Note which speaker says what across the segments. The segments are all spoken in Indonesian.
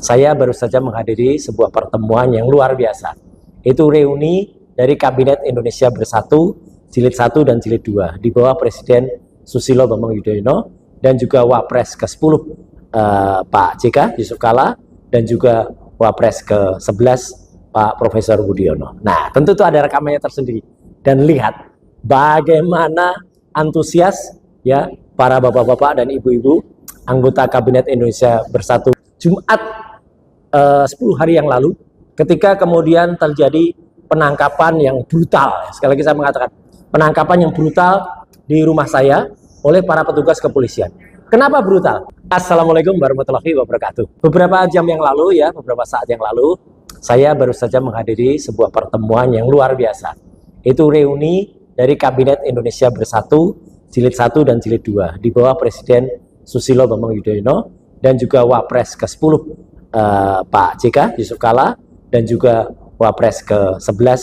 Speaker 1: Saya baru saja menghadiri sebuah pertemuan yang luar biasa. Itu reuni dari Kabinet Indonesia Bersatu, Jilid 1 dan Jilid 2, di bawah Presiden Susilo Bambang Yudhoyono, dan juga Wapres ke-10 Pak JK Yusuf Kalla, dan juga Wapres ke-11 Pak Profesor Budiono. Nah, tentu itu ada rekamannya tersendiri. Dan lihat bagaimana antusias ya para bapak-bapak dan ibu-ibu anggota Kabinet Indonesia Bersatu Jumat 10 hari yang lalu, ketika kemudian terjadi penangkapan yang brutal. Sekali lagi saya mengatakan, penangkapan yang brutal di rumah saya oleh para petugas kepolisian. Kenapa brutal? Assalamualaikum warahmatullahi wabarakatuh. Beberapa jam yang lalu ya, beberapa saat yang lalu, saya baru saja menghadiri sebuah pertemuan yang luar biasa. Itu reuni dari Kabinet Indonesia Bersatu, Jilid 1 dan Jilid 2, di bawah Presiden Susilo Bambang Yudhoyono, dan juga Wapres ke-10 Pak JK Yusuf Kalla, dan juga Wapres ke-11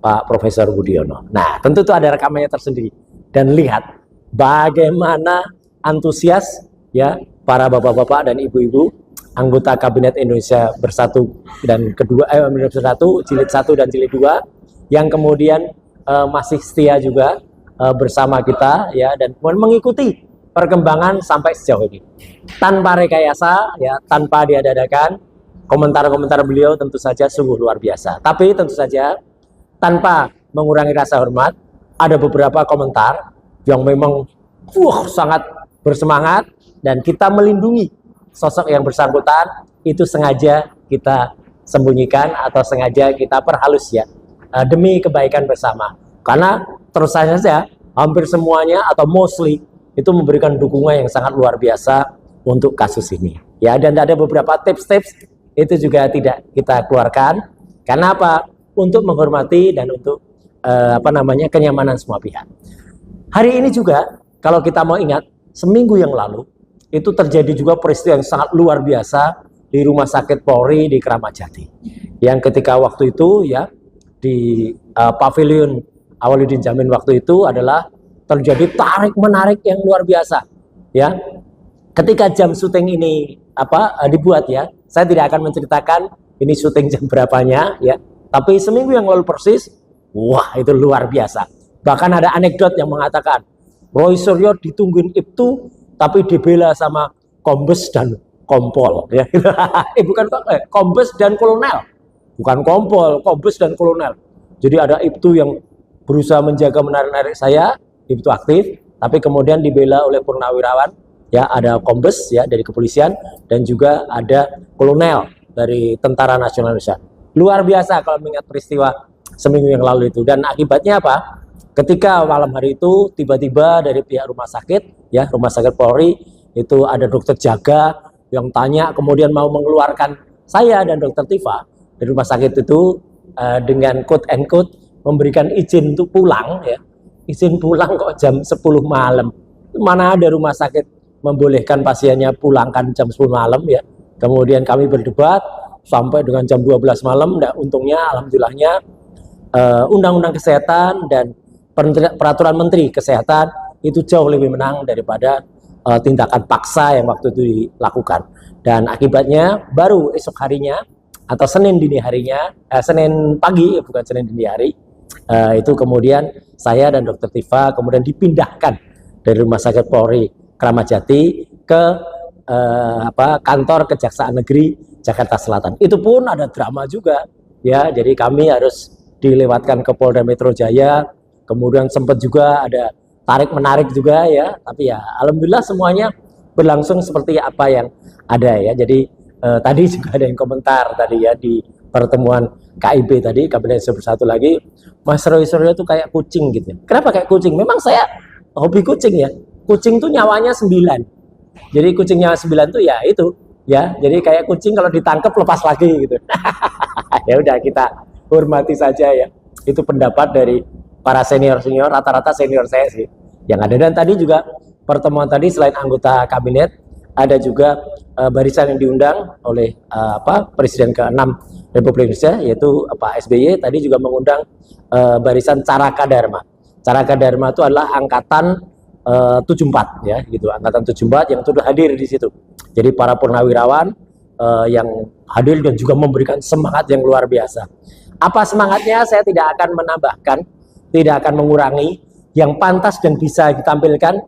Speaker 1: Pak Profesor Budiono. Nah, tentu itu ada rekamannya tersendiri. Dan lihat bagaimana antusias ya para bapak-bapak dan ibu-ibu anggota Kabinet Indonesia Bersatu dan Indonesia Bersatu, Jilid 1 dan Jilid 2, yang kemudian masih setia juga bersama kita ya, dan mengikuti perkembangan sampai sejauh ini tanpa rekayasa ya, tanpa diadakan. Komentar-komentar beliau tentu saja sungguh luar biasa, tapi tentu saja tanpa mengurangi rasa hormat. Ada beberapa komentar yang memang sangat bersemangat, dan kita melindungi sosok yang bersangkutan itu sengaja kita sembunyikan atau sengaja kita perhalus ya, demi kebaikan bersama. Karena terus saja hampir semuanya atau mostly itu memberikan dukungan yang sangat luar biasa untuk kasus ini ya, dan ada beberapa tips-tips itu juga tidak kita keluarkan. Karena apa? Untuk menghormati dan untuk kenyamanan semua pihak. Hari ini juga kalau kita mau ingat, seminggu yang lalu itu terjadi juga peristiwa yang sangat luar biasa di Rumah Sakit Polri di Kramat Jati, yang ketika waktu itu ya di Pavilion Awaludin Jamil waktu itu adalah terjadi tarik menarik yang luar biasa ya. Ketika jam syuting ini dibuat ya, saya tidak akan menceritakan ini syuting jam berapanya ya, tapi seminggu yang lalu persis, wah itu luar biasa. Bahkan ada anekdot yang mengatakan Roy Suryo ditungguin itu tapi dibela sama kombes dan kompol ya. Bukan kombes dan kolonel, bukan kompol, kombes dan kolonel. Jadi ada Ibtu yang berusaha menjaga menarik-narik saya, Ibtu aktif, tapi kemudian dibela oleh purnawirawan ya, ada kombes ya dari kepolisian, dan juga ada kolonel dari Tentara Nasional Indonesia. Luar biasa kalau mengingat peristiwa seminggu yang lalu itu. Dan akibatnya apa? Ketika malam hari itu tiba-tiba dari pihak rumah sakit ya, Rumah Sakit Polri itu ada dokter jaga yang tanya, kemudian mau mengeluarkan saya dan dokter Tifa dari rumah sakit itu dengan quote and quote memberikan izin untuk pulang ya. Izin pulang kok jam 10 malam. Mana ada rumah sakit membolehkan pasiennya pulangkan jam 10 malam ya. Kemudian kami berdebat sampai dengan jam 12 malam. Nah, untungnya alhamdulillahnya Undang-Undang Kesehatan dan Peraturan Menteri Kesehatan itu jauh lebih menang daripada tindakan paksa yang waktu itu dilakukan. Dan akibatnya baru esok harinya atau Senin dini harinya, Senin pagi bukan Senin dini hari, itu kemudian saya dan dokter Tifa kemudian dipindahkan dari Rumah Sakit Polri Kramat Jati ke kantor Kejaksaan Negeri Jakarta Selatan. Itu pun ada drama juga ya, jadi kami harus dilewatkan ke Polda Metro Jaya, kemudian sempat juga ada tarik menarik juga ya, tapi ya alhamdulillah semuanya berlangsung seperti apa yang ada ya. Jadi tadi juga ada yang komentar tadi ya di pertemuan KIB tadi, Kabinet Indonesia Bersatu lagi, Mas Roy Suryo itu kayak kucing gitu. Kenapa kayak kucing? Memang saya hobi kucing ya. Kucing tuh nyawanya 9. Jadi kucing nyawa 9 tuh ya itu ya. Jadi kayak kucing kalau ditangkap lepas lagi gitu. Ya udah kita hormati saja ya. Itu pendapat dari para senior-senior, rata-rata senior saya sih yang ada. Dan tadi juga pertemuan tadi selain anggota kabinet, ada juga barisan yang diundang oleh Presiden ke-6 Republik Indonesia, yaitu Pak SBY. Tadi juga mengundang barisan Caraka Dharma. Caraka Dharma itu adalah angkatan 74 ya, gitu, angkatan 74 yang sudah hadir di situ. Jadi para purnawirawan yang hadir dan juga memberikan semangat yang luar biasa. Apa semangatnya saya tidak akan menambahkan, tidak akan mengurangi. Yang pantas dan bisa ditampilkan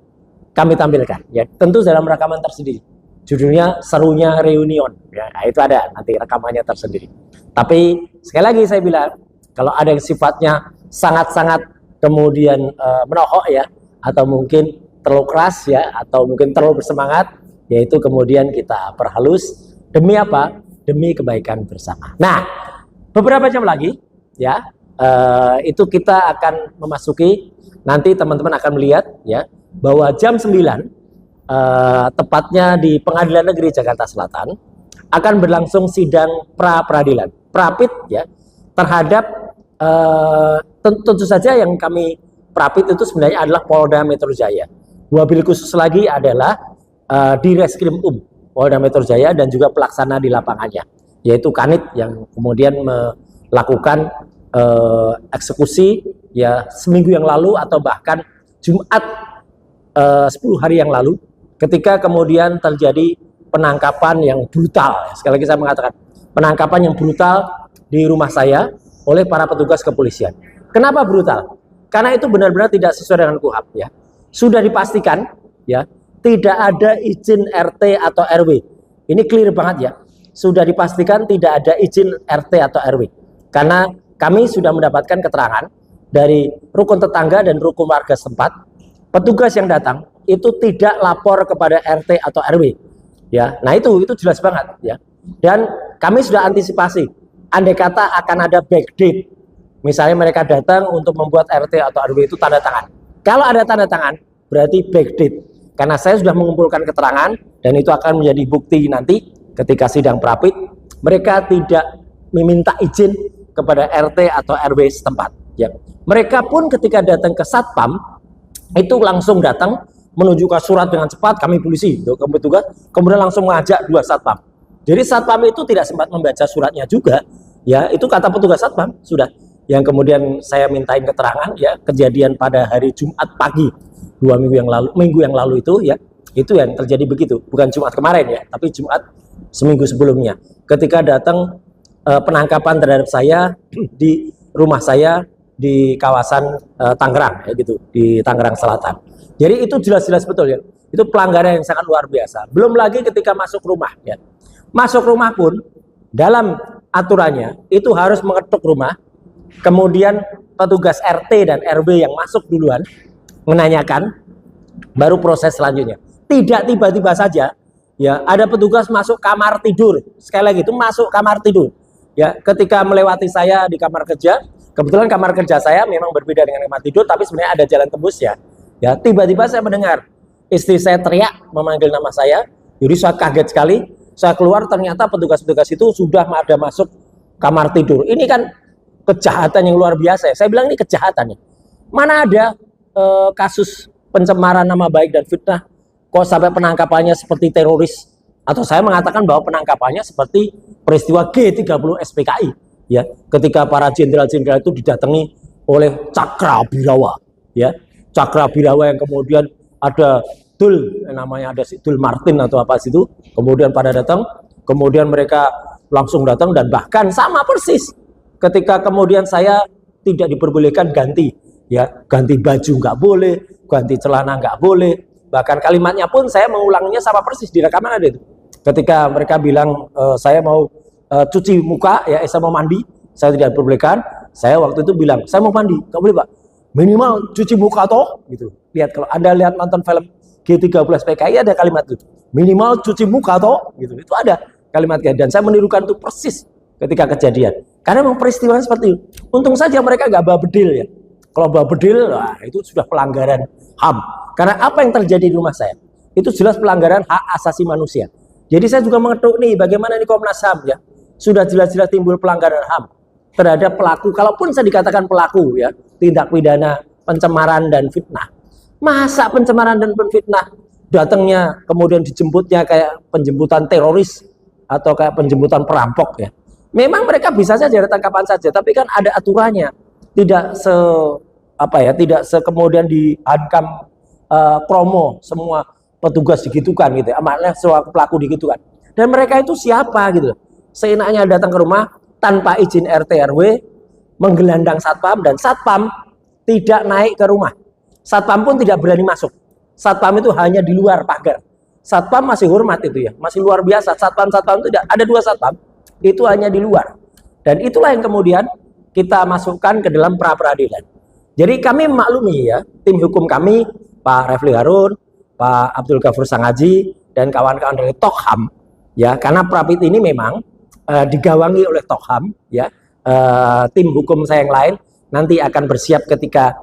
Speaker 1: kami tampilkan. Ya, tentu dalam rekaman tersendiri. Judulnya Serunya Reunion. Ya, itu ada nanti rekamannya tersendiri. Tapi sekali lagi saya bilang, kalau ada yang sifatnya sangat-sangat kemudian menohok ya, atau mungkin terlalu keras ya, atau mungkin terlalu bersemangat, yaitu kemudian kita perhalus. Demi apa? Demi kebaikan bersama. Nah, beberapa jam lagi ya, itu kita akan memasuki, nanti teman-teman akan melihat ya, bahwa jam 9 tepatnya di Pengadilan Negeri Jakarta Selatan akan berlangsung sidang pra-peradilan, prapit ya, terhadap tentu saja yang kami prapit itu sebenarnya adalah Polda Metro Jaya. Wabil khusus lagi adalah di Reskrim Polda Metro Jaya dan juga pelaksana di lapangannya, yaitu Kanit yang kemudian melakukan eksekusi ya seminggu yang lalu atau bahkan Jumat 10 hari yang lalu, ketika kemudian terjadi penangkapan yang brutal. Sekali lagi saya mengatakan, penangkapan yang brutal di rumah saya oleh para petugas kepolisian. Kenapa brutal? Karena itu benar-benar tidak sesuai dengan KUHAP ya. Sudah dipastikan ya, tidak ada izin RT atau RW. Ini clear banget ya. Sudah dipastikan tidak ada izin RT atau RW. Karena kami sudah mendapatkan keterangan dari rukun tetangga dan rukun warga setempat, petugas yang datang itu tidak lapor kepada RT atau RW. Ya, nah itu jelas banget ya. Dan kami sudah antisipasi, andai kata akan ada backdate, misalnya mereka datang untuk membuat RT atau RW itu tanda tangan. Kalau ada tanda tangan, berarti backdate. Karena saya sudah mengumpulkan keterangan dan itu akan menjadi bukti nanti ketika sidang prapit, mereka tidak meminta izin kepada RT atau RW setempat. Ya, mereka pun ketika datang ke Satpam itu langsung datang menunjukkan surat dengan cepat, kami polisi, petugas, kemudian langsung mengajak 2 Satpam. Jadi Satpam itu tidak sempat membaca suratnya juga, ya itu kata petugas Satpam sudah. Yang kemudian saya mintain keterangan ya, kejadian pada hari Jumat pagi 2 minggu yang lalu itu ya, itu yang terjadi begitu, bukan Jumat kemarin ya, tapi Jumat seminggu sebelumnya. Ketika datang penangkapan terhadap saya di rumah saya di kawasan Tangerang ya gitu, di Tangerang Selatan. Jadi itu jelas-jelas betul ya. Itu pelanggaran yang sangat luar biasa. Belum lagi ketika masuk rumah ya. Masuk rumah pun dalam aturannya itu harus mengetuk rumah. Kemudian petugas RT dan RW yang masuk duluan menanyakan, baru proses selanjutnya. Tidak tiba-tiba saja ya ada petugas masuk kamar tidur. Sekali lagi itu masuk kamar tidur. Ya, ketika melewati saya di kamar kerja, kebetulan kamar kerja saya memang berbeda dengan kamar tidur, tapi sebenarnya ada jalan tembus ya. Ya, tiba-tiba saya mendengar istri saya teriak memanggil nama saya. Jadi saya kaget sekali. Saya keluar, ternyata petugas-petugas itu sudah ada masuk kamar tidur. Ini kan kejahatan yang luar biasa ya. Saya bilang ini kejahatan ya. Mana ada kasus pencemaran nama baik dan fitnah kok sampai penangkapannya seperti teroris, atau saya mengatakan bahwa penangkapannya seperti peristiwa G30 SPKI ya, ketika para jenderal-jenderal itu didatangi oleh Cakrabirawa ya. Cakrabirawa yang kemudian ada namanya ada si Dul Martin atau apa situ, kemudian pada datang, kemudian mereka langsung datang dan bahkan sama persis ketika kemudian saya tidak diperbolehkan ganti ya, ganti baju nggak boleh, ganti celana nggak boleh, bahkan kalimatnya pun saya mengulanginya sama persis di rekaman ada itu. Ketika mereka bilang saya mau cuci muka ya, saya mau mandi, saya tidak diperbolehkan, saya waktu itu bilang saya mau mandi, nggak boleh Pak, minimal cuci muka toh gitu. Lihat, kalau Anda lihat nonton film G30 PKI ada kalimat itu, minimal cuci muka toh gitu, itu ada kalimatnya. Dan saya menirukan itu persis ketika kejadian, karena memang peristiwa seperti itu. Untung saja mereka nggak bawa bedil ya. Kalau bawa bedil, wah, itu sudah pelanggaran HAM. Karena apa yang terjadi di rumah saya itu jelas pelanggaran hak asasi manusia. Jadi saya juga mengetuk nih, bagaimana ini Komnas HAM ya, sudah jelas-jelas timbul pelanggaran HAM terhadap pelaku, kalaupun saya dikatakan pelaku ya, tindak pidana pencemaran dan fitnah. Masa pencemaran dan fitnah datangnya kemudian dijemputnya kayak penjemputan teroris atau kayak penjemputan perampok ya. Memang mereka bisa saja datang kapan saja, tapi kan ada aturannya. Tidak tidak kemudian dihancam promo semua petugas digitukan gitu ya, makanya semua pelaku digitukan. Dan mereka itu siapa gitu? Seenaknya datang ke rumah tanpa izin RT RW, menggelandang satpam, dan satpam tidak naik ke rumah. Satpam pun tidak berani masuk. Satpam itu hanya di luar pagar. Satpam masih hormat itu ya, masih luar biasa. Satpam-satpam itu tidak ada, 2 satpam, itu hanya di luar. Dan itulah yang kemudian kita masukkan ke dalam pra peradilan. Jadi kami memaklumi ya, tim hukum kami, Pak Refli Harun, Pak Abdul Ghafur Sangaji, dan kawan-kawan dari Tokham, ya, karena Prapit ini memang digawangi oleh Tokham, ya, tim hukum saya yang lain nanti akan bersiap ketika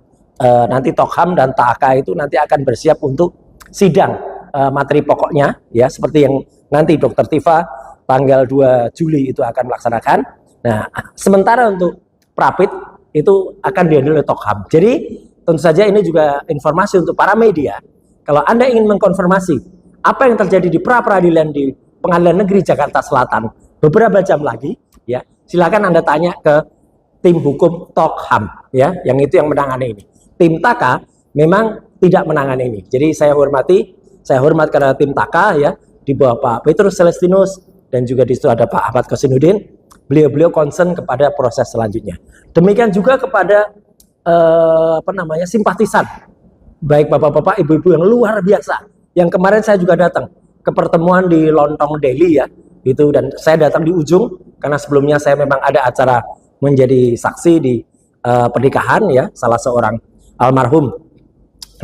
Speaker 1: nanti Tokham dan TAK itu nanti akan bersiap untuk sidang materi pokoknya, ya, seperti yang nanti Dr. Tifa tanggal 2 Juli itu akan melaksanakan. Nah, sementara untuk Prapit itu akan dihandle oleh Tokham. Jadi tentu saja ini juga informasi untuk para media. Kalau Anda ingin mengkonfirmasi apa yang terjadi di pra peradilan di Pengadilan Negeri Jakarta Selatan beberapa jam lagi, ya, silakan Anda tanya ke tim hukum Tokham, ya, yang itu yang menangani ini. Tim TAKA memang tidak menangani ini. Jadi saya hormat karena tim TAKA, ya, di bawah Pak Petrus Celestinus dan juga di situ ada Pak Ahmad Kosinuddin. Beliau concern kepada proses selanjutnya. Demikian juga kepada simpatisan, baik bapak-bapak, ibu-ibu yang luar biasa. Yang kemarin saya juga datang ke pertemuan di Lontong Delhi, ya, itu, dan saya datang di ujung karena sebelumnya saya memang ada acara menjadi saksi di pernikahan, ya, salah seorang almarhum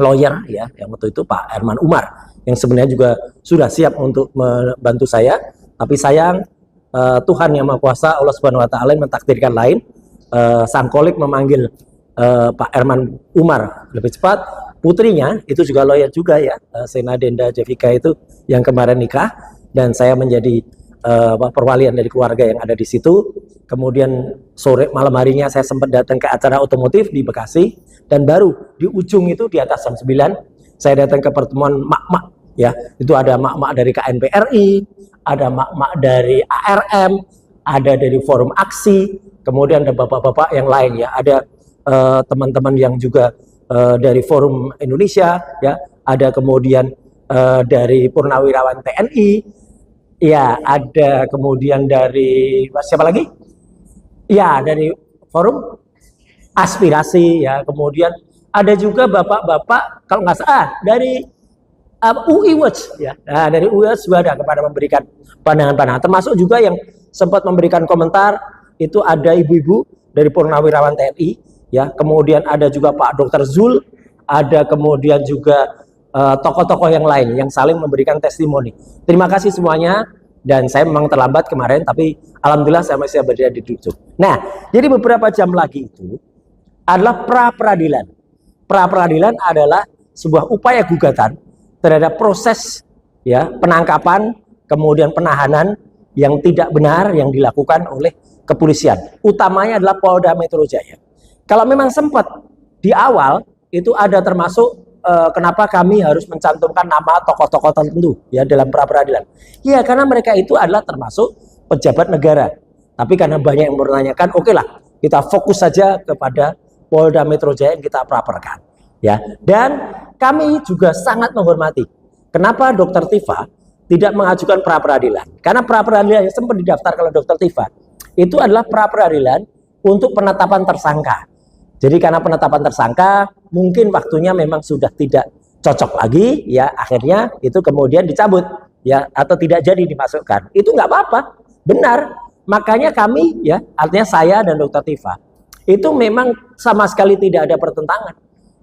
Speaker 1: lawyer, ya, yang waktu itu Pak Herman Umar, yang sebenarnya juga sudah siap untuk membantu saya, tapi sayang Tuhan yang Maha Kuasa, Allah Subhanahu Wa Taala mentakdirkan lain. Sang kolik memanggil Pak Herman Umar lebih cepat. Putrinya itu juga lawyer juga, ya, Sena Denda Jevika itu yang kemarin nikah, dan saya menjadi perwalian dari keluarga yang ada di situ. Kemudian sore malam harinya saya sempat datang ke acara otomotif di Bekasi, dan baru di ujung itu di atas jam 9 saya datang ke pertemuan mak-mak, ya, itu ada mak-mak dari KNPRI, ada mak-mak dari ARM, ada dari Forum Aksi, kemudian ada bapak-bapak yang lain, ya, ada teman-teman yang juga dari Forum Indonesia, ya, ada kemudian dari Purnawirawan TNI, ya, ada kemudian dari siapa lagi? Ya, dari Forum Aspirasi, ya, kemudian ada juga bapak-bapak kalau nggak salah dari UI Watch, ya. Nah, dari UI Watch juga ada kepada memberikan pandangan-pandangan, termasuk juga yang sempat memberikan komentar itu ada ibu-ibu dari Purnawirawan TNI, ya, kemudian ada juga Pak Dr. Zul, ada kemudian juga tokoh-tokoh yang lain yang saling memberikan testimoni. Terima kasih semuanya, dan saya memang terlambat kemarin, tapi alhamdulillah saya masih berada di ujung. Nah, jadi beberapa jam lagi itu adalah pra peradilan. Pra peradilan adalah sebuah upaya gugatan terhadap proses, ya, penangkapan kemudian penahanan yang tidak benar yang dilakukan oleh kepolisian, utamanya adalah Polda Metro Jaya. Kalau memang sempat di awal itu ada termasuk kenapa kami harus mencantumkan nama tokoh-tokoh tertentu, ya, dalam pra peradilan. Ya, karena mereka itu adalah termasuk pejabat negara. Tapi karena banyak yang menanyakan, oke lah, kita fokus saja kepada Polda Metro Jaya yang kita praperkan, ya. Dan kami juga sangat menghormati kenapa Dr. Tifa tidak mengajukan pra peradilan. Karena pra peradilan yang sempat didaftarkan oleh Dr. Tifa itu adalah pra peradilan untuk penetapan tersangka. Jadi karena penetapan tersangka mungkin waktunya memang sudah tidak cocok lagi, ya, akhirnya itu kemudian dicabut, ya, atau tidak jadi dimasukkan. Itu nggak apa-apa, benar. Makanya kami, ya, artinya saya dan Dr. Tifa itu memang sama sekali tidak ada pertentangan.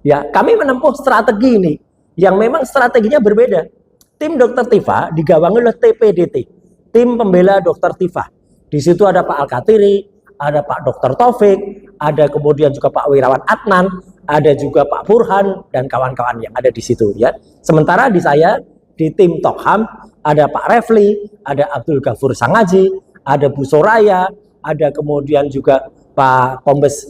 Speaker 1: Ya, kami menempuh strategi ini yang memang strateginya berbeda. Tim Dr. Tifa digawangi oleh TPDT, tim pembela Dr. Tifa. Di situ ada Pak Al-Katiri, ada Pak Dr. Taufik, ada kemudian juga Pak Wirawan Adnan, ada juga Pak Burhan dan kawan-kawan yang ada di situ, ya. Sementara di saya di tim Tokham ada Pak Refli, ada Abdul Ghafur Sangaji, ada Bu Soraya, ada kemudian juga Pak Kombes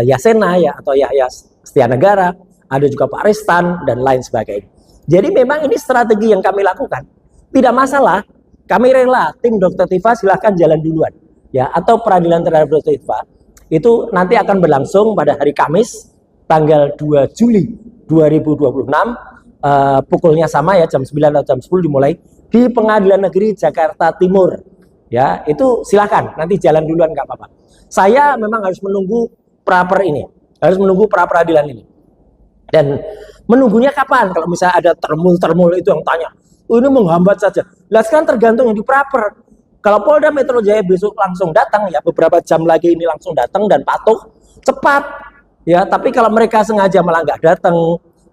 Speaker 1: Yasena, ya, atau Yahya Setianegara, ada juga Pak Ristan dan lain sebagainya. Jadi memang ini strategi yang kami lakukan. Tidak masalah, kami rela tim Dr. Tifa silahkan jalan duluan, ya, atau peradilan terhadap Dr. Tifa itu nanti akan berlangsung pada hari Kamis tanggal 2 Juli 2026, pukulnya sama, ya, jam 9 atau jam 10 dimulai di Pengadilan Negeri Jakarta Timur. Ya, itu silakan, nanti jalan duluan nggak apa-apa. Saya memang harus menunggu pra-per ini, harus menunggu pra-peradilan ini. Dan menunggunya kapan? Kalau misalnya ada termul-termul itu yang tanya, oh, ini menghambat saja. Lah sekarang tergantung yang di pra-per. Kalau Polda Metro Jaya besok langsung datang, ya beberapa jam lagi ini langsung datang dan patuh, cepat. Ya, tapi kalau mereka sengaja malah nggak datang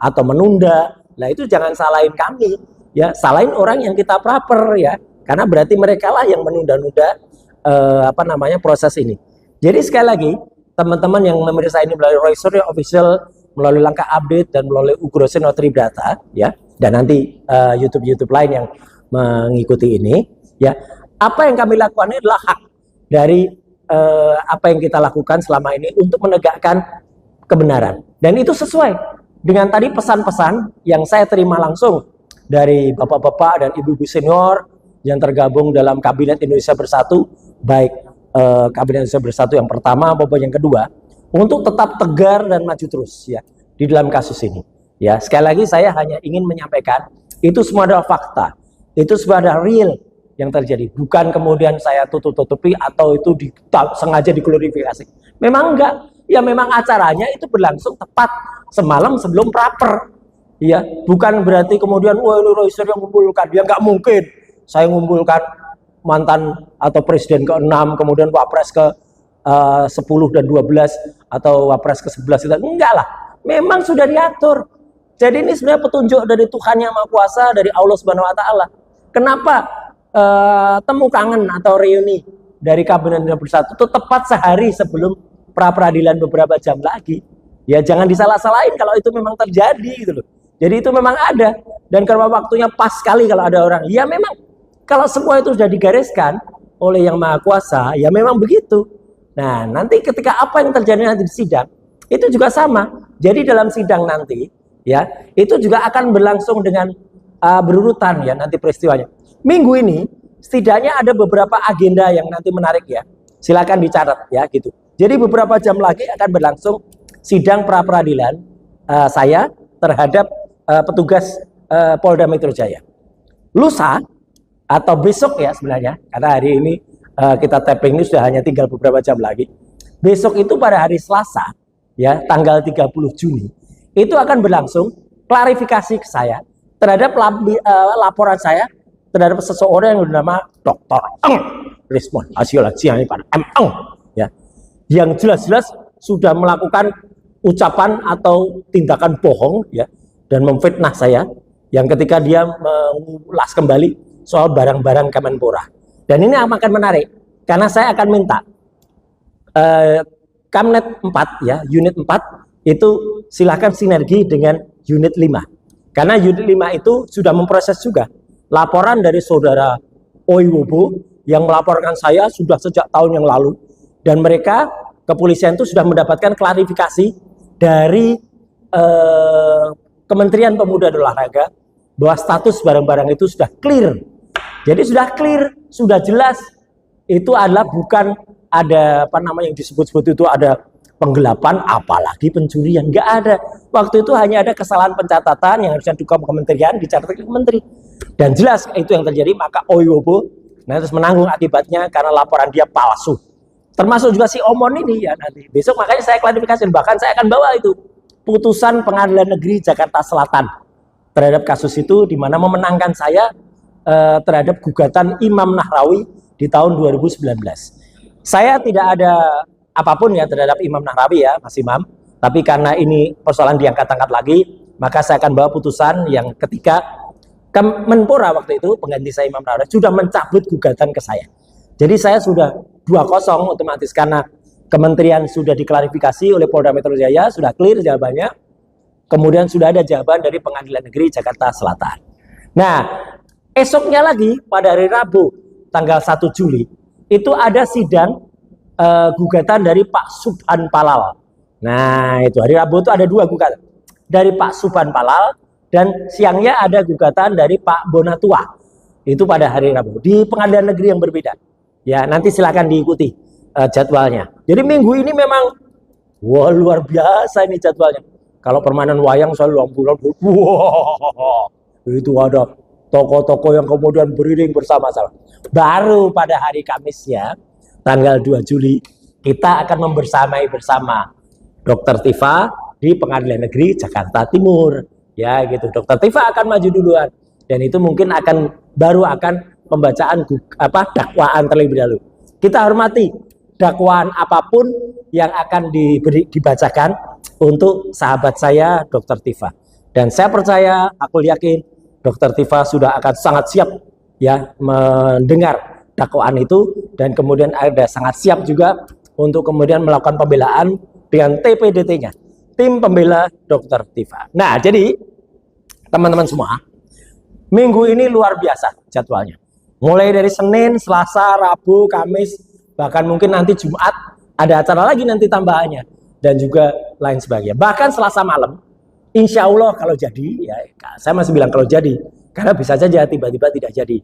Speaker 1: atau menunda, nah itu jangan salahin kami, ya salahin orang yang kita pra-per, ya, karena berarti mereka lah yang menunda-nunda proses ini. Jadi sekali lagi teman-teman yang memeriksa ini melalui Roy Suryo Official, melalui Langkah Update dan melalui Ugrosen Notary Data, ya, dan nanti YouTube lain yang mengikuti ini, ya, apa yang kami lakukan ini adalah hak dari apa yang kita lakukan selama ini untuk menegakkan kebenaran, dan itu sesuai dengan tadi pesan-pesan yang saya terima langsung dari bapak-bapak dan ibu-ibu senior yang tergabung dalam Kabinet Indonesia Bersatu, baik Kabinet Indonesia Bersatu yang pertama maupun yang kedua, untuk tetap tegar dan maju terus, ya, di dalam kasus ini. Ya, sekali lagi saya hanya ingin menyampaikan itu semua adalah fakta, itu semua adalah real yang terjadi, bukan kemudian saya tutup-tutupi atau itu sengaja diglorifikasi. Memang enggak, ya memang acaranya itu berlangsung tepat semalam sebelum pra-per, ya, bukan berarti kemudian wah ini Roy Suryo yang ngumpulkan, ya nggak mungkin saya ngumpulkan mantan atau presiden ke-6 kemudian wapres ke 10 dan 12 atau wapres ke-11 itu enggak lah, memang sudah diatur. Jadi ini sebenarnya petunjuk dari Tuhan Yang Maha Kuasa, dari Allah Subhanahu Wa Taala. Kenapa temu kangen atau reuni dari Kabinet Indonesia Bersatu itu tepat sehari sebelum pra-peradilan beberapa jam lagi? Ya jangan disalah-salahin kalau itu memang terjadi gitu loh. Jadi itu memang ada, dan kalau waktunya pas sekali kalau ada orang, ya memang kalau semua itu sudah digariskan oleh Yang Maha Kuasa, ya memang begitu. Nah, nanti ketika apa yang terjadi nanti di sidang, itu juga sama. Jadi dalam sidang nanti, ya, itu juga akan berlangsung dengan berurutan, ya, nanti peristiwanya. Minggu ini, setidaknya ada beberapa agenda yang nanti menarik, ya. Silakan dicatat, ya, gitu. Jadi beberapa jam lagi akan berlangsung sidang pra-peradilan saya terhadap petugas Polda Metro Jaya. Lusa atau besok, ya sebenarnya, karena hari ini kita tapping ini sudah hanya tinggal beberapa jam lagi. Besok itu pada hari Selasa, ya, tanggal 30 Juni, itu akan berlangsung klarifikasi ke saya terhadap laporan saya terhadap seseorang yang bernama Dr. Eng Rismon Asiolajiani pada M. Ya, yang jelas-jelas sudah melakukan ucapan atau tindakan bohong, ya, dan memfitnah saya, yang ketika dia mengulas kembali soal barang-barang Kemenpora. Dan ini akan menarik, karena saya akan minta Kamnet 4, ya, unit 4 itu silahkan sinergi dengan unit 5. Karena unit 5 itu sudah memproses juga laporan dari saudara Oiwobo yang melaporkan saya sudah sejak tahun yang lalu, dan mereka kepolisian itu sudah mendapatkan klarifikasi dari Kementerian Pemuda dan Olahraga bahwa status barang-barang itu sudah clear. Jadi sudah clear, sudah jelas, itu adalah bukan ada yang disebut-sebut itu ada penggelapan, apalagi pencurian, nggak ada. Waktu itu hanya ada kesalahan pencatatan yang harusnya juga kementerian dicatat ke menteri, dan jelas itu yang terjadi. Maka Oiwobo terus menanggung akibatnya karena laporan dia palsu, termasuk juga si Omon ini, ya, nanti besok. Makanya saya klarifikasi, bahkan saya akan bawa itu putusan Pengadilan Negeri Jakarta Selatan terhadap kasus itu, di mana memenangkan saya terhadap gugatan Imam Nahrawi di tahun 2019. Saya tidak ada apapun, ya, terhadap Imam Nahrawi, ya, Mas Imam, tapi karena ini persoalan diangkat-angkat lagi, maka saya akan bawa putusan yang ketika Kemenpora waktu itu pengganti saya Imam Nahrawi sudah mencabut gugatan ke saya. Jadi saya sudah 2-0 otomatis, karena kementerian sudah diklarifikasi oleh Polda Metro Jaya, sudah clear jawabannya. Kemudian sudah ada jawaban dari Pengadilan Negeri Jakarta Selatan. Nah, esoknya lagi pada hari Rabu tanggal 1 Juli itu ada sidang gugatan dari Pak Subhan Palal. Nah, itu hari Rabu itu ada 2 gugatan dari Pak Subhan Palal, dan siangnya ada gugatan dari Pak Bonatua. Itu pada hari Rabu di pengadilan negeri yang berbeda. Ya, nanti silakan diikuti jadwalnya. Jadi minggu ini memang wah luar biasa ini jadwalnya. Kalau permainan wayang selalu lampu, wah, itu ada tokoh-tokoh yang kemudian beriring bersama-sama. Baru pada hari Kamisnya, tanggal 2 Juli, kita akan membersamai bersama Dr. Tifa di Pengadilan Negeri Jakarta Timur. Ya gitu, Dr. Tifa akan maju duluan. Dan itu mungkin baru akan pembacaan dakwaan terlebih dahulu. Kita hormati dakwaan apapun yang akan dibacakan untuk sahabat saya Dr. Tifa. Dan saya percaya, aku yakin Dr. Tifa sudah akan sangat siap ya mendengar dakwaan itu, dan kemudian ada sangat siap juga untuk kemudian melakukan pembelaan dengan TPDT-nya, tim pembela Dr. Tifa. Nah, jadi teman-teman semua, minggu ini luar biasa jadwalnya. Mulai dari Senin, Selasa, Rabu, Kamis, bahkan mungkin nanti Jumat ada acara lagi nanti tambahannya, dan juga lain sebagainya. Bahkan Selasa malam, insya Allah kalau jadi, ya saya masih bilang kalau jadi, karena bisa saja tiba-tiba tidak jadi.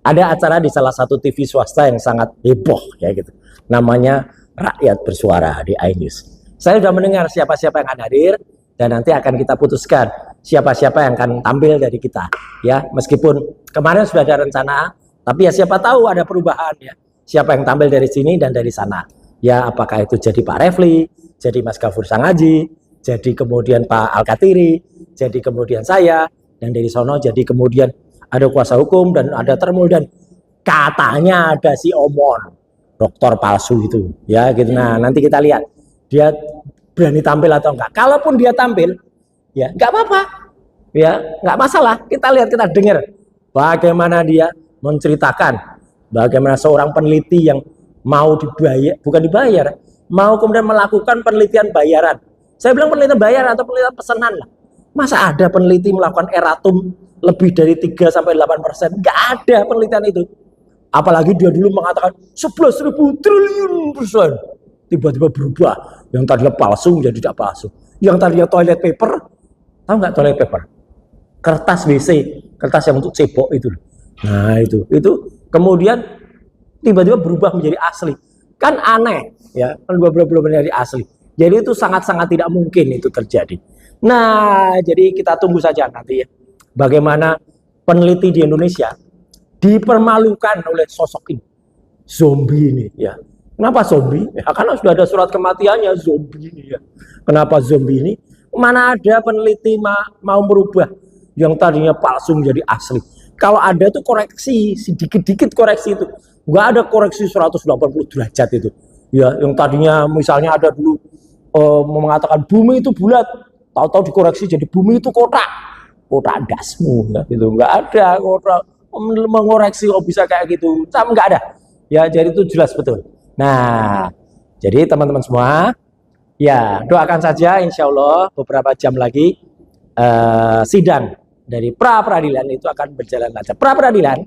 Speaker 1: Ada acara di salah satu TV swasta yang sangat heboh, ya gitu. Namanya Rakyat Bersuara di iNews. Saya sudah mendengar siapa-siapa yang akan hadir, dan nanti akan kita putuskan siapa-siapa yang akan tampil dari kita. Ya, meskipun kemarin sudah ada rencana, tapi ya siapa tahu ada perubahan ya. Siapa yang tampil dari sini dan dari sana. Ya, apakah itu jadi Pak Refli, jadi Mas Gafur Sangaji, jadi kemudian Pak Alkatiri, jadi kemudian saya, dan dari sono jadi kemudian ada kuasa hukum dan ada termul, dan katanya ada si Omon, dokter palsu itu, ya gitu. Nah, nanti kita lihat dia berani tampil atau enggak. Kalaupun dia tampil, ya enggak apa-apa, ya enggak masalah. Kita lihat, kita dengar bagaimana dia menceritakan bagaimana seorang peneliti yang mau dibayar, bukan dibayar, mau kemudian melakukan penelitian bayaran. Saya bilang penelitian bayaran atau penelitian pesanan lah. Masa ada peneliti melakukan eratum lebih dari 3-8%? Nggak ada penelitian itu. Apalagi dia dulu mengatakan 11.000 triliun persen. Tiba-tiba berubah. Yang tadinya palsu menjadi tidak palsu. Yang tadinya toilet paper, tahu nggak toilet paper? Kertas WC, kertas yang untuk cebok itu. Nah itu kemudian tiba-tiba berubah menjadi asli. Kan aneh, ya, kan belum menjadi asli. Jadi itu sangat-sangat tidak mungkin itu terjadi. Nah, jadi kita tunggu saja nanti ya, bagaimana peneliti di Indonesia dipermalukan oleh sosok ini, zombie ini ya. Kenapa zombie? Ya, karena sudah ada surat kematiannya zombie ini ya. Kenapa zombie ini? Mana ada peneliti mau merubah yang tadinya palsu menjadi asli. Kalau ada tuh koreksi, sedikit-dikit koreksi itu. Nggak ada koreksi 180 derajat itu. Ya, yang tadinya misalnya ada dulu mengatakan bumi itu bulat, tahu-tahu dikoreksi jadi bumi itu kotak dasmu, ya, gitu. Nggak ada kotak mengoreksi kok bisa kayak gitu, sama nggak ada. Ya, jadi itu jelas betul. Nah, jadi teman-teman semua, ya doakan saja, insya Allah beberapa jam lagi sidang dari pra peradilan itu akan berjalan lancar. Pra peradilan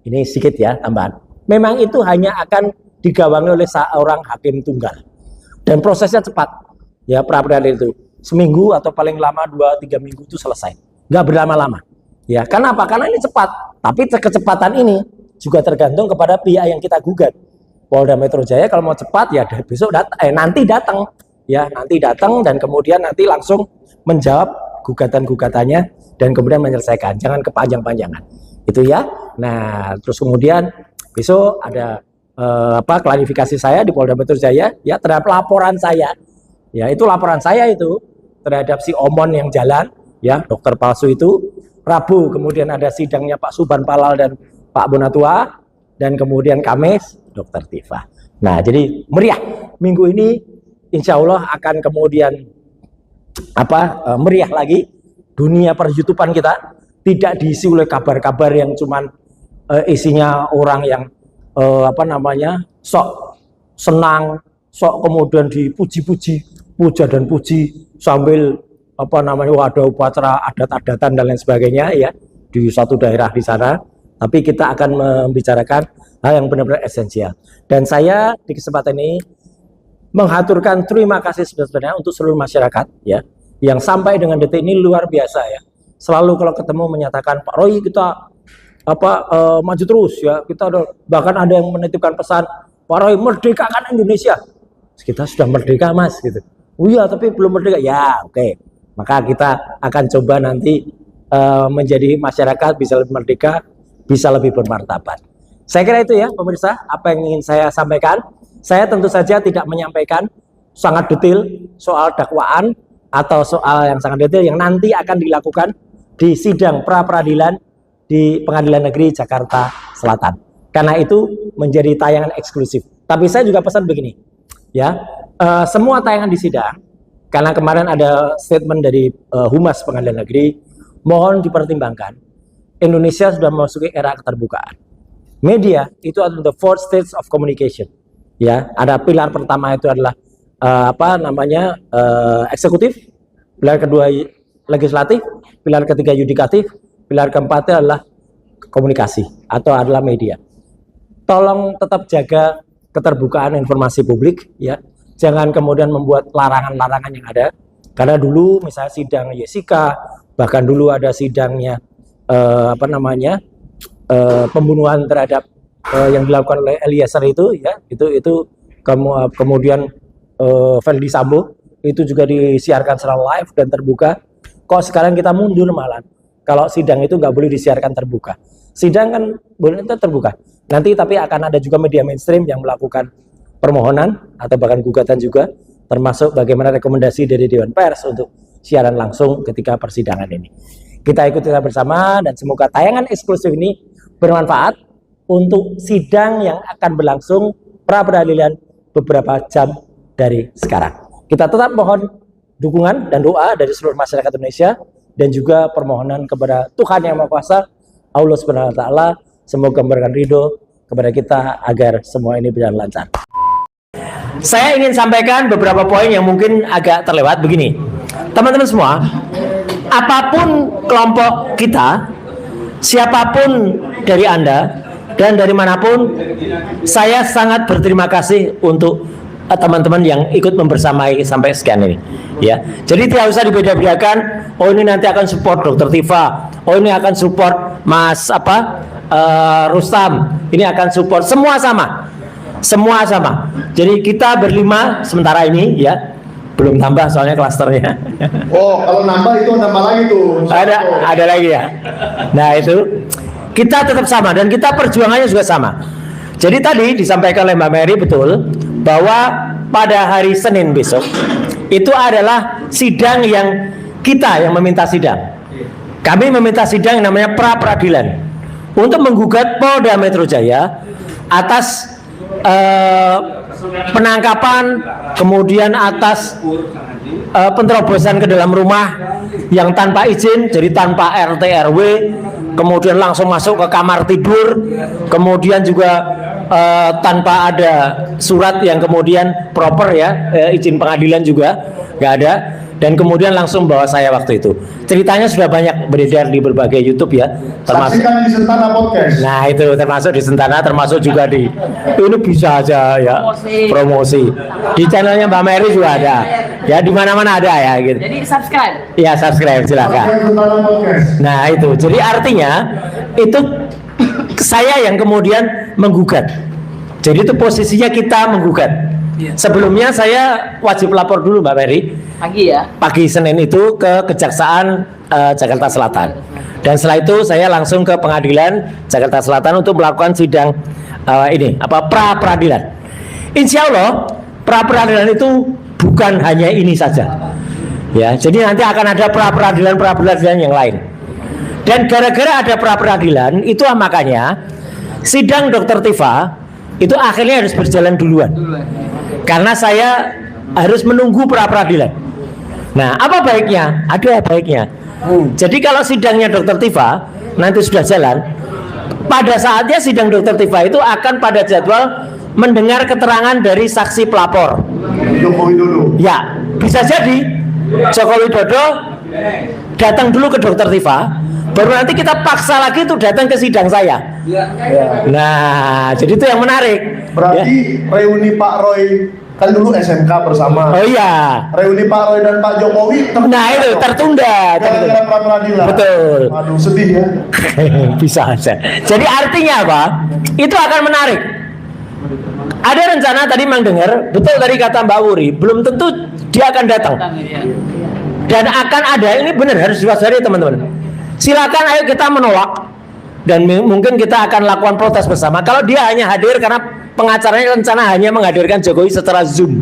Speaker 1: ini sedikit ya tambahan. Memang itu hanya akan digawangi oleh seorang hakim tunggal. Dan prosesnya cepat. Ya, pra peradilan itu seminggu atau paling lama 2-3 minggu itu selesai. Nggak berlama-lama. Ya, kenapa? Karena ini cepat. Tapi kecepatan ini juga tergantung kepada pihak yang kita gugat. Polda Metro Jaya kalau mau cepat ya besok nanti datang. Ya, nanti datang dan kemudian nanti langsung menjawab gugatan-gugatannya dan kemudian menyelesaikan. Jangan kepanjang-panjangan. Itu ya. Nah, terus kemudian besok ada klarifikasi saya di Polda Metro Jaya ya terhadap laporan saya. Ya, itu laporan saya itu terhadap si Omon yang jalan ya, dokter palsu itu. Rabu kemudian ada sidangnya Pak Suban Palal dan Pak Bonatua, dan kemudian Kamis Dokter Tifa. Nah, jadi meriah minggu ini, insya Allah akan kemudian meriah lagi dunia per-YouTubean kita, tidak diisi oleh kabar-kabar yang cuman isinya orang yang sok senang, sok kemudian dipuji-puji, puja dan puji sambil ada upacara adat-adatan dan lain sebagainya ya di satu daerah di sana. Tapi kita akan membicarakan hal yang benar-benar esensial. Dan saya di kesempatan ini menghaturkan terima kasih sebenarnya untuk seluruh masyarakat ya yang sampai dengan detik ini luar biasa ya. Selalu kalau ketemu menyatakan Pak Roy kita maju terus ya. Kita bahkan ada yang menitipkan pesan Pak Roy merdekakan Indonesia. Kita sudah merdeka Mas gitu. Oh iya tapi belum merdeka ya, oke. Maka kita akan coba nanti menjadi masyarakat bisa lebih merdeka, bisa lebih bermartabat. Saya kira itu ya pemirsa, apa yang ingin saya sampaikan. Saya tentu saja tidak menyampaikan sangat detail soal dakwaan atau soal yang sangat detail yang nanti akan dilakukan di sidang pra-peradilan di Pengadilan Negeri Jakarta Selatan. Karena itu menjadi tayangan eksklusif. Tapi saya juga pesan begini, ya, semua tayangan di sidang, karena kemarin ada statement dari Humas Pengadilan Negeri, mohon dipertimbangkan. Indonesia sudah memasuki era keterbukaan. Media itu adalah the four stages of communication. Ya, ada pilar pertama itu adalah eksekutif, pilar kedua legislatif, pilar ketiga yudikatif, pilar keempatnya adalah komunikasi atau adalah media. Tolong tetap jaga keterbukaan informasi publik, ya. Jangan kemudian membuat larangan-larangan yang ada. Karena dulu misalnya sidang Jessica, bahkan dulu ada sidangnya pembunuhan terhadap yang dilakukan oleh Eliezer itu, ya, itu kemudian Verdi Sambo itu juga disiarkan secara live dan terbuka. Kok sekarang kita mundur malah? Kalau sidang itu nggak boleh disiarkan terbuka. Sidang kan boleh terbuka. Nanti tapi akan ada juga media mainstream yang melakukan permohonan atau bahkan gugatan juga, termasuk bagaimana rekomendasi dari Dewan Pers untuk siaran langsung ketika persidangan ini. Kita ikuti bersama dan semoga tayangan eksklusif ini bermanfaat untuk sidang yang akan berlangsung pra-peradilan beberapa jam dari sekarang. Kita tetap mohon dukungan dan doa dari seluruh masyarakat Indonesia dan juga permohonan kepada Tuhan Yang Maha Kuasa, Allah Subhanahu wa taala, semoga memberikan ridho kepada kita agar semua ini berjalan lancar. Saya ingin sampaikan beberapa poin yang mungkin agak terlewat begini. Teman-teman semua, apapun kelompok kita, siapapun dari Anda dan dari manapun, saya sangat berterima kasih untuk teman-teman yang ikut membersamai sampai sekian ini, ya. Jadi tidak usah dibeda-bedakan. Oh, ini nanti akan support Dr. Tifa. Oh, ini akan support Mas Rustam. Ini akan support, semua sama. Semua sama. Jadi kita berlima sementara ini, ya. Belum tambah soalnya klasternya.
Speaker 2: Oh, kalau nambah itu nambah lagi tuh.
Speaker 1: Ada lagi ya. Nah, itu kita tetap sama dan kita perjuangannya juga sama. Jadi tadi disampaikan oleh Mbak Mary betul bahwa pada hari Senin besok itu adalah sidang yang kita yang meminta sidang. Kami meminta sidang yang namanya pra-peradilan untuk menggugat Polda Metro Jaya atas penangkapan, kemudian atas penerobosan ke dalam rumah yang tanpa izin, jadi tanpa RT RW, kemudian langsung masuk ke kamar tidur, kemudian juga tanpa ada surat yang kemudian proper, ya, izin pengadilan juga nggak ada. Dan kemudian langsung bawa saya waktu itu. Ceritanya sudah banyak beredar di berbagai YouTube, ya, termasuk
Speaker 2: saksikan di Sentana Podcast.
Speaker 1: Nah, itu termasuk di Sentana, termasuk juga di ini bisa aja, ya, promosi. Di channelnya Mbak Mary juga ada. Ya, di mana-mana ada, ya, gitu.
Speaker 3: Jadi subscribe.
Speaker 1: Ya, subscribe silakan. Nah, itu. Jadi artinya itu saya yang kemudian menggugat. Jadi itu posisinya kita menggugat. Sebelumnya saya wajib lapor dulu, Mbak Mary.
Speaker 3: Pagi, ya.
Speaker 1: Pagi Senin itu ke Kejaksaan Jakarta Selatan. Dan setelah itu saya langsung ke Pengadilan Jakarta Selatan untuk melakukan sidang pra-peradilan. Insya Allah pra-peradilan itu bukan hanya ini saja. Ya, jadi nanti akan ada pra-peradilan yang lain. Dan gara-gara ada pra-peradilan, itulah makanya sidang Dr. Tifa itu akhirnya harus berjalan duluan. Karena saya harus menunggu pra-peradilan. Nah, apa baiknya? Ada baiknya. Jadi kalau sidangnya Dr. Tifa nanti sudah jalan, pada saatnya sidang Dr. Tifa itu akan pada jadwal mendengar keterangan dari saksi pelapor.
Speaker 2: Joko Widodo.
Speaker 1: Ya, bisa jadi Joko Widodo datang dulu ke Dr. Tifa, baru nanti kita paksa lagi untuk datang ke sidang saya. Nah, jadi itu yang menarik.
Speaker 2: Berarti reuni Pak Roy, kan dulu SMK bersama.
Speaker 1: Oh iya.
Speaker 2: Reuni Pak Roy dan Pak Jokowi
Speaker 1: Nah, itu tertunda.
Speaker 2: Gara-gara pra-peradilan.
Speaker 1: Betul.
Speaker 2: Aduh, sedih, ya.
Speaker 1: Bisa aja. Jadi artinya apa? Itu akan menarik. Ada rencana tadi mendengar, betul tadi kata Mbak Wuri, belum tentu dia akan datang. Dan akan ada, ini benar harus diwaspadai teman-teman. silakan ayo kita menolak dan mungkin kita akan lakukan protes bersama. Kalau dia hanya hadir karena pengacaranya rencana hanya menghadirkan Jokowi secara Zoom.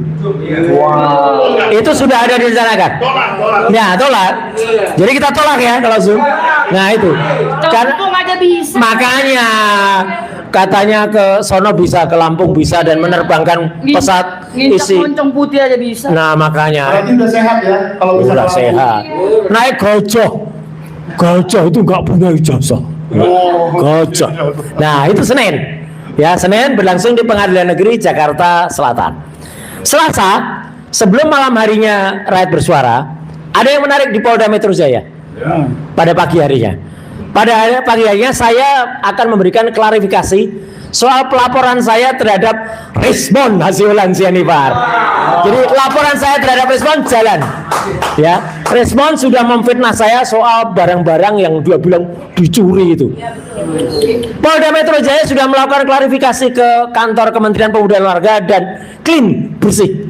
Speaker 1: Itu sudah ada direncanakan. Ya, tolak. Jadi kita tolak ya kalau Zoom. Nah, itu. Kan makanya katanya ke sono bisa, ke Lampung bisa, dan menerbangkan pesawat isi.
Speaker 3: Moncong putih aja bisa.
Speaker 1: Nah, makanya.
Speaker 2: Berarti udah sehat ya kalau bisa
Speaker 1: Udah
Speaker 2: ke Lampung.
Speaker 1: sehat. Naik gojok. Gojok itu nggak punya ijazah. Gojok. Nah, itu Senin. Ya, Senin berlangsung di Pengadilan Negeri Jakarta Selatan. Selasa, sebelum malam harinya rakyat bersuara, ada yang menarik di Polda Metro Jaya. Pada pagi harinya. Pada pagi harinya saya akan memberikan klarifikasi soal pelaporan saya terhadap Rismon Hasyiulan Sianipar. Jadi laporan saya terhadap Rismon jalan. Ya, Rismon sudah memfitnah saya soal barang-barang yang dia bilang dicuri itu. Polda Metro Jaya sudah melakukan klarifikasi ke kantor Kementerian Pemuda dan Olahraga dan clean, bersih.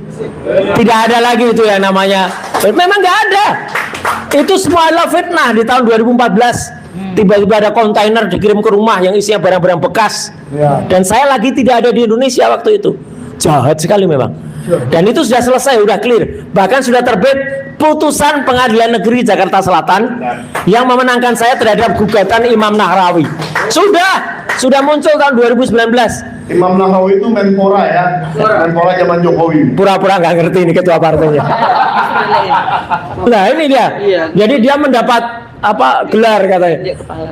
Speaker 1: Tidak ada lagi itu yang namanya, memang nggak ada. Itu semua adalah fitnah. Di tahun 2014 tiba-tiba ada kontainer dikirim ke rumah yang isinya barang-barang bekas. Dan saya lagi tidak ada di Indonesia waktu itu. Jahat sekali memang. Dan itu sudah selesai, sudah clear. Bahkan sudah terbit putusan Pengadilan Negeri Jakarta Selatan yang memenangkan saya terhadap gugatan Imam Nahrawi. Sudah muncul tahun 2019.
Speaker 2: Imam Nahrawi itu Menpora ya, Menpora zaman Jokowi.
Speaker 1: Pura-pura nggak ngerti ini ketua partainya. Nah, ini dia. Jadi dia mendapat apa gelar katanya?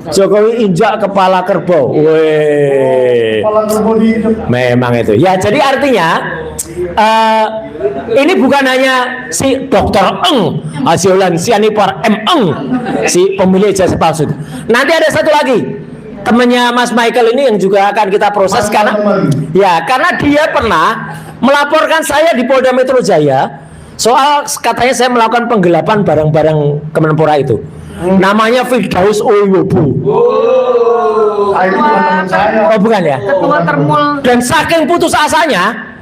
Speaker 1: Jokowi injak kepala kerbau. Weh.
Speaker 2: Kepala kerbau di
Speaker 1: Memang itu. Ya, jadi artinya ini bukan hanya si Dr. Eng Hasyiulan Sianipar M. Eng, si pemilik ijazah palsu. Nanti ada satu lagi temannya Mas Michael ini yang juga akan kita proses karena dia pernah melaporkan saya di Polda Metro Jaya soal katanya saya melakukan penggelapan barang-barang Kemenpora itu. Namanya Firdaus Oyobo.
Speaker 2: itu bukan teman saya.
Speaker 1: Oh, bukan ya?
Speaker 3: Ketua Termul.
Speaker 1: Dan saking putus asanya,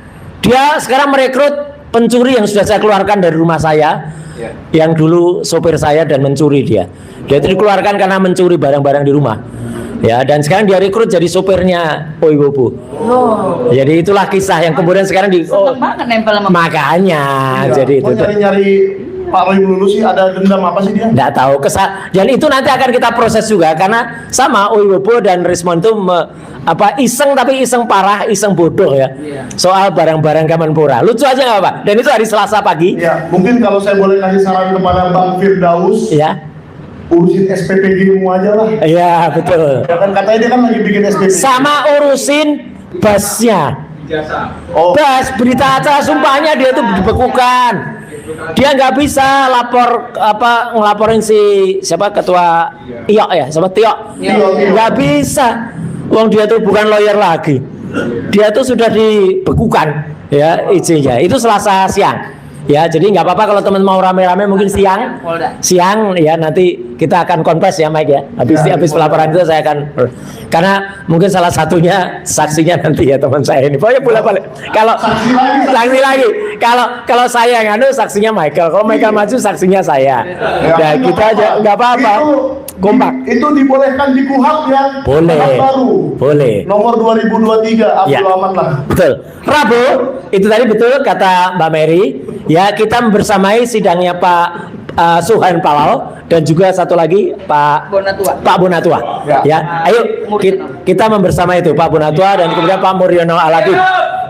Speaker 1: dia sekarang merekrut pencuri yang sudah saya keluarkan dari rumah saya, yang dulu sopir saya dan mencuri dia. Dia itu dikeluarkan karena mencuri barang-barang di rumah. Ya, dan sekarang dia rekrut jadi sopirnya Oyobo. Jadi itulah kisah yang kemudian sekarang
Speaker 3: Seneng banget nempel sama
Speaker 1: makanya jadi itu.
Speaker 2: Nyari-nyari Pak Roy Melulu sih ada dendam apa sih dia?
Speaker 1: Nggak tahu dan itu nanti akan kita proses juga karena sama Oyobo dan Rismon itu iseng tapi iseng parah, iseng bodoh ya. Soal barang-barang Kemenpora. Lucu aja nggak Pak? Dan itu hari Selasa pagi.
Speaker 2: Ya, mungkin kalau saya boleh kasih saran kepada Bang Firdaus,
Speaker 1: Ya.
Speaker 2: urusin SPPG-mu aja lah.
Speaker 1: Iya, betul.
Speaker 2: Ya kan katanya dia kan lagi bikin SPPG.
Speaker 1: Sama urusin busnya.
Speaker 2: Oh,
Speaker 1: Bas, berita acara sumpahnya dia tuh dibekukan. Dia nggak bisa ngelaporin siapa ketua Tio ya, sama Tio. Nggak bisa. Wong dia tuh bukan lawyer lagi. Dia tuh sudah dibekukan ya izinnya. Itu Selasa siang. Ya, jadi nggak apa-apa kalau teman mau rame-rame mungkin siang ya nanti kita akan konfes ya Mike ya. Habis pelaporan itu saya akan karena mungkin salah satunya saksinya nanti ya teman saya ini. Pokoknya bolak-balik. Kalau saksi lagi, kalau saya yang saksinya Michael, kalau Michael maju saksinya saya. Nah, kita aja nggak apa-apa. Kompak.
Speaker 2: Itu dibolehkan di KUHAP ya.
Speaker 1: Boleh.
Speaker 2: KUHAP baru.
Speaker 1: Boleh.
Speaker 2: Nomor 2023 Abdul Aman lah.
Speaker 1: Betul. Rabu itu tadi betul kata Mbak Mary. Ya, kita bersamai sidangnya Pak Suhan Palal dan juga satu lagi Pak Bonatua. Ya, ayo kita membersamai itu Pak Bonatua dan kemudian Pak Muryono Aladin.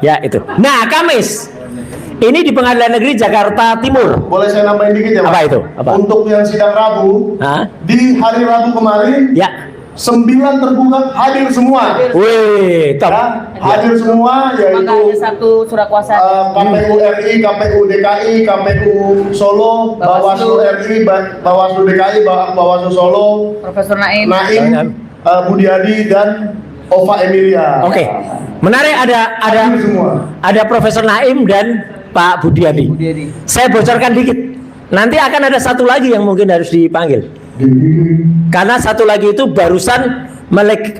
Speaker 1: Ya, itu. Nah, Kamis ini di Pengadilan Negeri Jakarta Timur.
Speaker 2: Boleh saya nambahin dikit ya Pak?
Speaker 1: Apa itu? Apa?
Speaker 2: Untuk yang sidang Rabu, di hari Rabu kemarin,
Speaker 1: Ya.
Speaker 2: 9 tergugat hadir semua.
Speaker 1: Wih, top.
Speaker 2: Ya, hadir semua yaitu
Speaker 3: makanya satu surat kuasa.
Speaker 2: KPU RI, KPU DKI, KPU Solo, Bawaslu RI, Bawaslu DKI, Bawaslu Solo,
Speaker 3: Profesor Naim,
Speaker 2: Budiadi dan Ova Emilia.
Speaker 1: Oke. Menarik
Speaker 2: Hadir semua.
Speaker 1: ada Profesor Naim dan Pak Budiadi. Saya bocorkan dikit. Nanti akan ada satu lagi yang mungkin harus dipanggil. Karena satu lagi itu barusan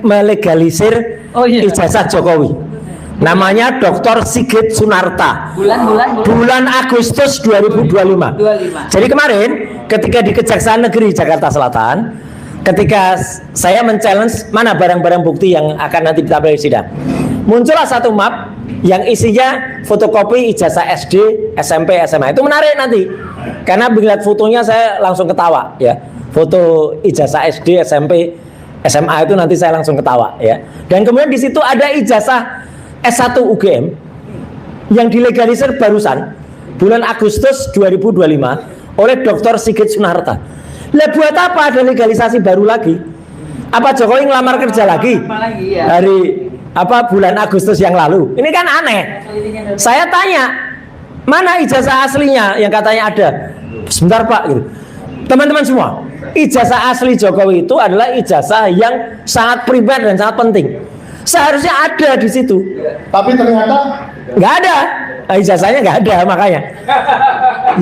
Speaker 1: melegalisir ijazah Jokowi. Namanya Dr. Sigit Sunarta. Bulan Agustus 2025. Jadi kemarin ketika di Kejaksaan Negeri Jakarta Selatan ketika saya men-challenge mana barang-barang bukti yang akan nanti ditampilkan di sidang, muncullah satu map yang isinya fotokopi ijazah SD, SMP, SMA. Itu menarik nanti, karena melihat fotonya saya langsung ketawa ya. Foto ijazah SD, SMP, SMA itu nanti saya langsung ketawa ya. Dan kemudian di situ ada ijazah S1 UGM yang dilegalisir barusan bulan Agustus 2025 oleh Dr. Sigit Sunarta. Lah buat apa ada legalisasi baru lagi? Apa Jokowi ngelamar kerja lagi?
Speaker 3: Apalagi ya.
Speaker 1: Hari bulan Agustus yang lalu? Ini kan aneh. Saya tanya, mana ijazah aslinya yang katanya ada? Sebentar Pak gitu. Teman-teman semua, ijazah asli Jokowi itu adalah ijazah yang sangat primer dan sangat penting. Seharusnya ada di situ.
Speaker 2: Tapi ternyata
Speaker 1: Nggak ada. Ijazahnya nggak ada, makanya.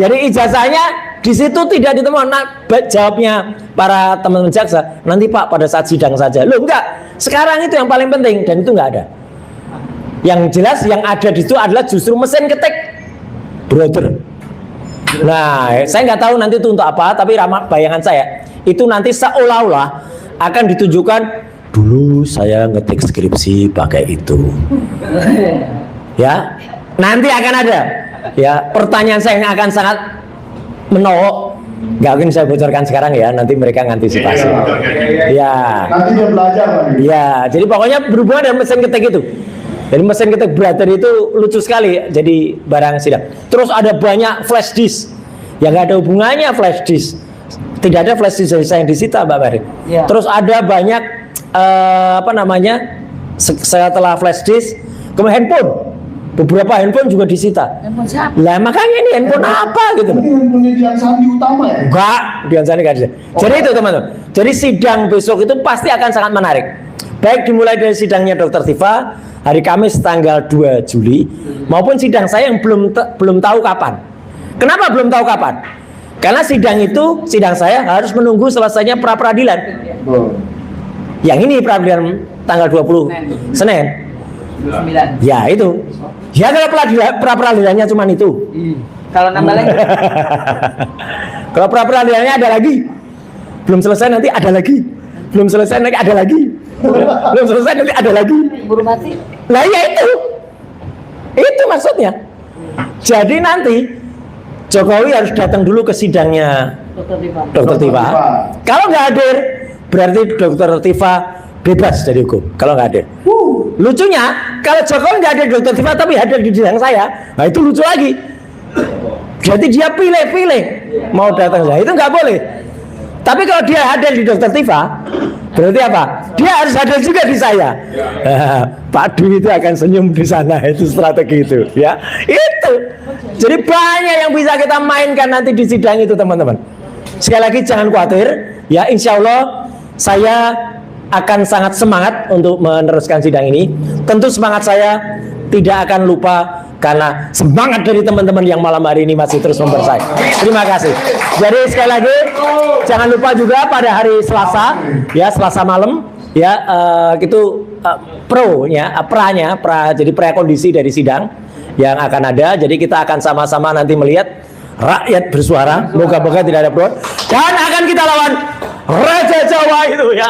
Speaker 1: Jadi ijazahnya di situ tidak ditemukan. Nah, jawabnya para teman-teman jaksa, nanti Pak pada saat sidang saja. Loh enggak, sekarang itu yang paling penting, dan itu nggak ada. Yang jelas yang ada di situ adalah justru mesin ketik brother. Nah, saya nggak tahu nanti itu untuk apa, tapi bayangan saya itu nanti seolah-olah akan ditunjukkan dulu saya ngetik skripsi pakai itu. Ya, nanti akan ada. Ya, pertanyaan saya yang akan sangat menolok. Nggak mungkin saya bocorkan sekarang ya, nanti mereka ngantisipasi. Ya.
Speaker 2: nanti dia belajar lagi.
Speaker 1: Ya, jadi pokoknya berhubungan dengan mesin ketik itu. Jadi mesin ketik brother itu lucu sekali jadi barang sidang. Terus ada banyak flash disk yang nggak ada hubungannya flash disk. Tidak ada flash disk saya yang disita, Mbak Mary.
Speaker 3: Ya.
Speaker 1: Terus ada banyak setelah flash disk, kemudian handphone. Beberapa handphone juga disita.
Speaker 3: Handphone siapa?
Speaker 1: Lah makanya ini handphone apa gitu.
Speaker 2: Mungkin penelitian Sandi utama ya.
Speaker 1: Enggak, Dian Sandi enggak ada. Jadi itu teman-teman. Jadi sidang besok itu pasti akan sangat menarik. Baik dimulai dari sidangnya Dr. Tifa hari Kamis tanggal 2 Juli maupun sidang saya yang belum tahu kapan. Kenapa belum tahu kapan? Karena sidang saya harus menunggu selesainya pra peradilan. Yang ini peradilan tanggal 20 Senin.
Speaker 3: 9.
Speaker 1: Ya itu. Ya kalau pra peradilannya cuma itu.
Speaker 3: Kalau nambah lagi.
Speaker 1: Kalau pra peradilannya ada lagi. Belum selesai nanti ada lagi. Belum selesai nanti ada lagi. Belum selesai nanti ada lagi.
Speaker 3: Buru mati.
Speaker 1: Nah ya itu. Itu maksudnya. Jadi nanti Jokowi harus datang dulu ke sidangnya Dr. Tifa. Kalau nggak hadir, berarti Dr. Tifa bebas dari hukum. Kalau nggak hadir. Lucunya, kalau Jokowi nggak hadir Dr. Tifa tapi hadir di sidang saya, nah itu lucu lagi. Jadi dia pilih-pilih mau datang saya, itu nggak boleh. Tapi kalau dia hadir di Dr. Tifa, berarti apa? Dia harus hadir juga di saya. Pak Dwi itu akan senyum di sana, itu strategi itu, ya. Itu. Jadi banyak yang bisa kita mainkan nanti di sidang itu, teman-teman. Sekali lagi jangan khawatir, ya. Insya Allah saya akan sangat semangat untuk meneruskan sidang ini. Tentu semangat saya tidak akan lupa karena semangat dari teman-teman yang malam hari ini masih terus membersai. Terima kasih. Jadi sekali lagi jangan lupa juga pada hari Selasa, ya Selasa malam, ya jadi prakondisi dari sidang yang akan ada. Jadi kita akan sama-sama nanti melihat rakyat bersuara, moga-moga tidak ada fraud, dan akan kita lawan Raja Jawa itu ya.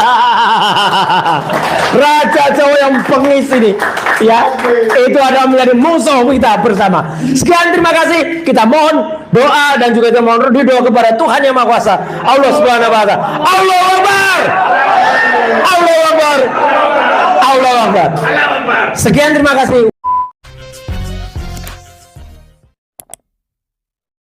Speaker 1: Raja Jawa yang bengis ini ya. Itu adalah menjadi musuh kita bersama. Sekian, terima kasih. Kita mohon doa dan juga kita mohon ridho kepada Tuhan Yang Maha Kuasa, Allah Subhanahu wa taala. Allahu Akbar. Allahu Akbar. Allahu Akbar. Sekian, terima kasih.